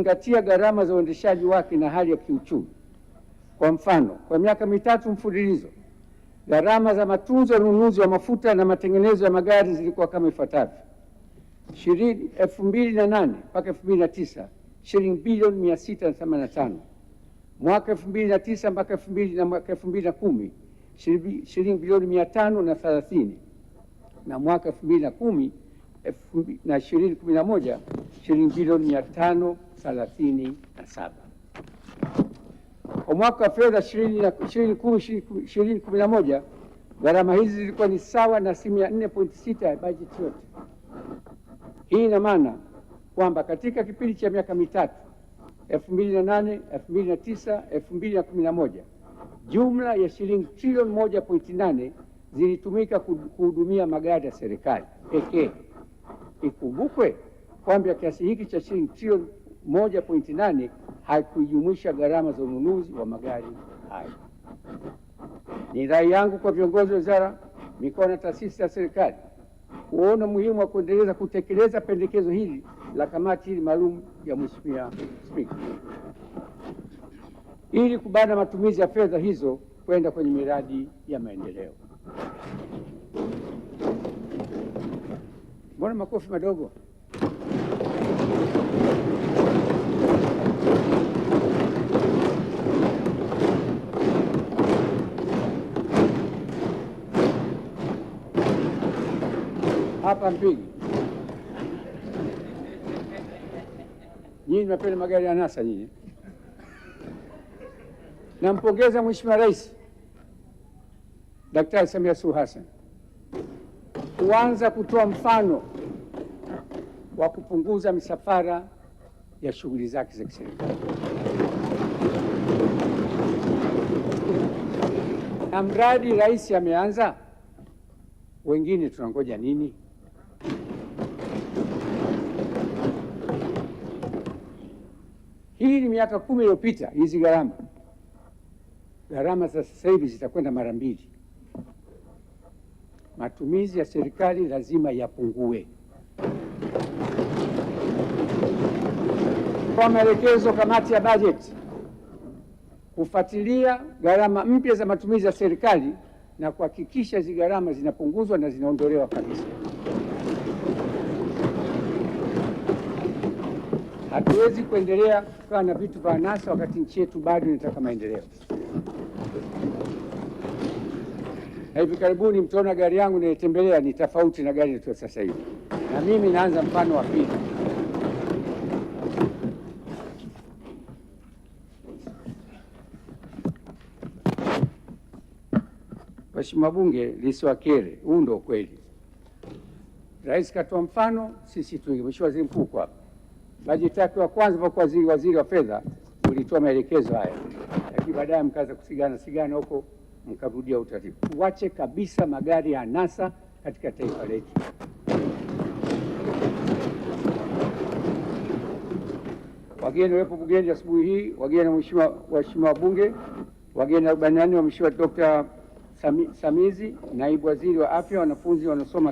kuzingatia gharama za uendeshaji wake na hali ya kiuchumi. Kwa mfano, kwa miaka mitatu mfululizo gharama za matunzo na ununuzi wa mafuta na matengenezo ya magari zilikuwa kama ifuatavyo: 2008 mpaka 2009 shilingi bilioni 685, mwaka 2009 mpaka 2010 shilingi bilioni 530, na mwaka 2010 na 2011 shilingi bilioni 537. Kwa mwaka wa fedha 2010-2011 gharama hizi zilikuwa ni sawa na 4.6 ya bajeti yote. Hii ina maana kwamba katika kipindi cha miaka mitatu 2008, 2009, 2011 jumla ya shilingi trilioni 1.8 zilitumika kuhudumia magari ya serikali pekee. Ikumbukwe kwamba kiasi hiki cha shilingi trilioni 1.8 haikujumuisha gharama za ununuzi wa magari hayo. Ni rai yangu kwa viongozi wa wizara, mikoa na taasisi za serikali kuona muhimu wa kuendeleza kutekeleza pendekezo hili la kamati hili maalum ya Mheshimiwa Spika ili kubana matumizi ya fedha hizo kwenda kwenye miradi ya maendeleo. Mbona makofi madogo? Hapa mpigi. Nyinyi mnapenda magari ya anasa nyinyi. Nampongeza Mheshimiwa Rais Daktari Samia Suluhu Hassan kuanza kutoa mfano wa kupunguza misafara ya shughuli zake za kiserikali. Na mradi rais ameanza, wengine tunangoja nini? Hii ni miaka 10 iliyopita. Hizi gharama za sasa hivi zitakwenda mara mbili. Matumizi ya serikali lazima yapungue. Kwa maelekezo kamati ya bajeti kufuatilia gharama mpya za matumizi ya serikali na kuhakikisha hizi gharama zinapunguzwa na zinaondolewa kabisa. Hatuwezi kuendelea kukaa na vitu vya anasa wakati nchi yetu bado inataka maendeleo. Na hivi karibuni mtaona gari yangu nilitembelea ni tofauti na gari yetu sasa hivi. Na mimi naanza mfano wa pili. Mheshimiwa Bunge lisiwakere, huu ndio kweli. Rais katoa mfano, sisi tuingie. Mheshimiwa Waziri Mkuu kwa hapa. Bajeti yake ya kwanza kwa waziri wa fedha ulitoa maelekezo haya. Lakini baadaye mkaanza kusigana huko mkarudia utaratibu. Tuache kabisa magari ya anasa katika taifa letu. Wageni wepo bungeni asubuhi hii, wageni waheshimiwa wabunge, wageni 44 wa Mheshimiwa Dr. Samizi, naibu waziri wa afya, wanafunzi wanaosoma